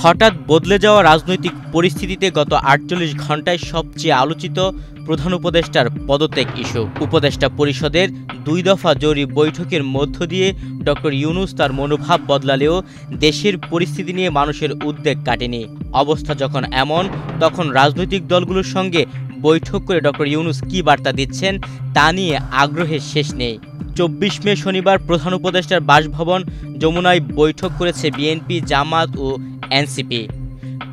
হঠাৎ বদলে যাওয়া রাজনৈতিক পরিস্থিতিতে গত ৪৮ ঘণ্টায় সবচেয়ে আলোচিত প্রধান উপদেষ্টার পদত্যাগ ইস্যু। উপদেষ্টা পরিষদের ২ দফা জরুরি বৈঠকের মধ্য দিয়ে ডক্টর ইউনূস তার মনোভাব বদলালেও দেশের পরিস্থিতি নিয়ে মানুষের উদ্বেগ কাটেনি। অবস্থা যখন এমন, তখন রাজনৈতিক দলগুলোর সঙ্গে বৈঠক করে ডক্টর ইউনূস কী বার্তা দিচ্ছেন তা নিয়ে আগ্রহের শেষ নেই। ২৪ মে শনিবার প্রধান উপদেষ্টার বাসভবন যমুনায় বৈঠক করেছে বিএনপি, জামাত ও এনসিপি।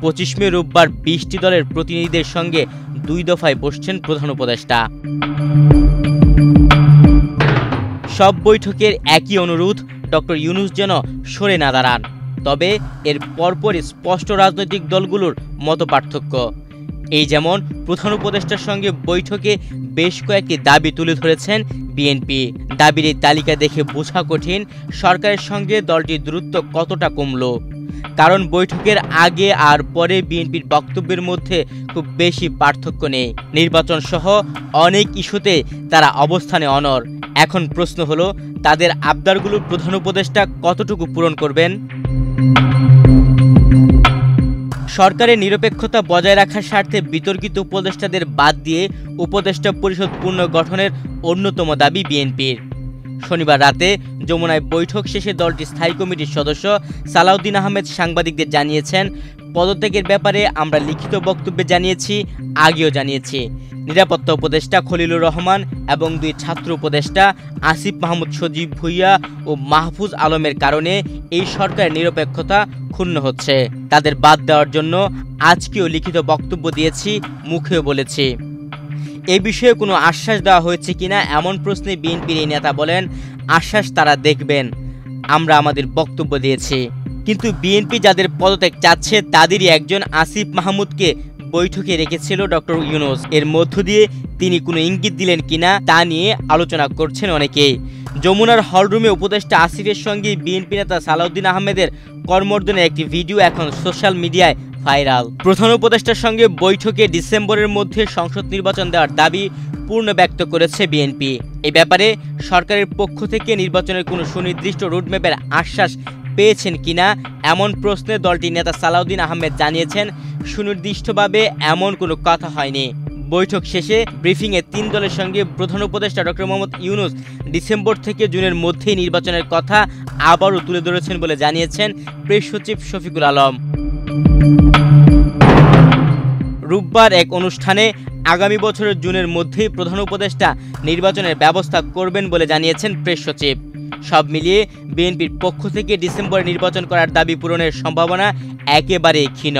২৫ মে রোববার ২০টি দলের প্রতিনিধিদের সঙ্গে ২ দফায় বসছেন প্রধান উপদেষ্টা। সব বৈঠকের একই অনুরোধ, ডক্টর ইউনূস যেন সরে না দাঁড়ান। তবে এর পরপরই স্পষ্ট রাজনৈতিক দলগুলোর মতপার্থক্য। এই যেমন প্রধান উপদেষ্টার সঙ্গে বৈঠকে বেশ কয়েকটি দাবি তুলে ধরেছেন বিএনপি। দাবির এই তালিকা দেখে বোঝা কঠিন সরকারের সঙ্গে দলটির দূরত্ব কতটা কমল। কারণ বৈঠকের আগে আর পরে বিএনপির বক্তব্যের মধ্যে খুব বেশি পার্থক্য নেই। নির্বাচন সহ অনেক ইস্যুতে তারা অবস্থানে অনড়। এখন প্রশ্ন হলো, তাদের আবদারগুলো প্রধান উপদেষ্টা কতটুকু পূরণ করবেন? সরকারের নিরপেক্ষতা বজায় রাখার স্বার্থে বিতর্কিত উপদেষ্টাদের বাদ দিয়ে উপদেষ্টা পরিষদ পুনর্গঠনের অন্যতম দাবি বিএনপির। শনিবার রাতে যমুনায় বৈঠক শেষে দলটির স্থায়ী কমিটির সদস্য সালাউদ্দিন আহমেদ সাংবাদিকদের জানিয়েছেন, পদত্যাগের ব্যাপারে আমরা লিখিত বক্তব্যে জানিয়েছি, আগেও জানিয়েছি। নিরাপত্তা উপদেষ্টা খলিলুর রহমান এবং ২ ছাত্র উপদেষ্টা আসিফ মাহমুদ সজীব ভুইয়া ও মাহফুজ আলমের কারণে এই সরকারের নিরপেক্ষতা ক্ষুণ্ণ হচ্ছে। তাদের বাদ দেওয়ার জন্য আজকেও লিখিত বক্তব্য দিয়েছি, মুখেও বলেছি। এ বিষয়ে কোনো আশ্বাস দেওয়া হয়েছে কিনা এমন প্রশ্নে বিএনপির এই নেতা বলেন, আশ্বাস তারা দেখবেন, আমরা আমাদের বক্তব্য দিয়েছি। কিন্তু বিএনপি যাদের পদত্যাগ চাচ্ছে তাদেরই একজন আসিফ মাহমুদকে বৈঠকে রেখেছিল ডক্টর ইউনূস। এর মধ্য দিয়ে তিনি কোনো ইঙ্গিত দিলেন কিনা তা নিয়ে আলোচনা করছেন অনেকেই। যমুনার হলরুমে উপদেষ্টা আসিফের সঙ্গে বিএনপি নেতা সালাউদ্দিন আহমেদের করমর্দনের একটি ভিডিও এখন সোশ্যাল মিডিয়ায় ভাইরাল। প্রধান উপদেষ্টার সঙ্গে বৈঠকে ডিসেম্বরের মধ্যে সংসদ নির্বাচন দেওয়ার দাবি পূর্ণ ব্যক্ত করেছে বিএনপি। এই ব্যাপারে সরকারের পক্ষ থেকে নির্বাচনের কোনো সুনির্দিষ্ট রোডম্যাপের আশ্বাস পেয়েছেন কিনা এমন প্রশ্নে দলটির নেতা সালাউদ্দিন আহমেদ জানিয়েছেন, সুনির্দিষ্টভাবে এমন কোনো কথা হয়নি। বৈঠক শেষে ব্রিফিংয়ে ৩ দলের সঙ্গে প্রধান উপদেষ্টা ডক্টর মোহাম্মদ ইউনূস ডিসেম্বর থেকে জুনের মধ্যেই নির্বাচনের কথা আবারও তুলে ধরেছেন বলে জানিয়েছেন প্রেস সচিব শফিকুল আলম। রোববার এক অনুষ্ঠানে আগামী বছরের জুনের মধ্যেই প্রধান উপদেষ্টা নির্বাচনের ব্যবস্থা করবেন বলে জানিয়েছেন প্রেস সচিব। সব মিলিয়ে বিএনপির পক্ষ থেকে ডিসেম্বরে নির্বাচন করার দাবি পূরণের সম্ভাবনা একেবারেই ক্ষীণ।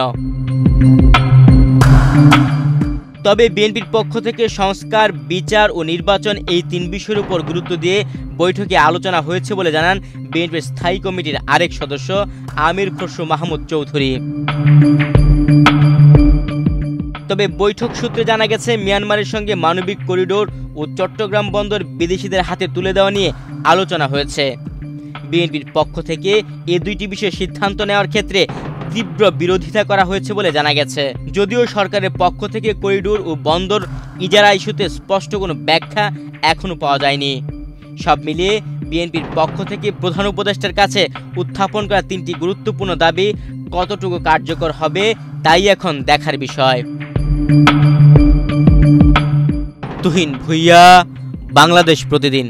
তবে বিএনপির পক্ষ থেকে সংস্কার, বিচার ও নির্বাচন এই ৩ বিষয়ের উপর গুরুত্ব দিয়ে বৈঠকে আলোচনা হয়েছে বলে জানান বিএনপির স্থায়ী কমিটির আরেক সদস্য আমির খসরু মাহমুদ চৌধুরী। তবে বৈঠক সূত্রে জানা গেছে, মিয়ানমারের সঙ্গে মানবিক করিডোর ও চট্টগ্রাম বন্দর বিদেশিদের হাতে তুলে দেওয়া নিয়ে আলোচনা হয়েছে। বিএনপির পক্ষ থেকে এই ২টি বিষয়ে সিদ্ধান্ত নেওয়ার ক্ষেত্রে তীব্র বিরোধিতা করা হয়েছে বলে জানা গেছে। যদিও সরকারের পক্ষ থেকে করিডোর ও বন্দর ইজারা ইস্যুতে স্পষ্ট কোনো ব্যাখ্যা এখনও পাওয়া যায়নি। সব মিলিয়ে বিএনপির পক্ষ থেকে প্রধান উপদেষ্টার কাছে উত্থাপন করা ৩টি গুরুত্বপূর্ণ দাবি কতটুকু কার্যকর হবে তাই এখন দেখার বিষয়। তুহিন ভুইয়া, বাংলাদেশ প্রতিদিন।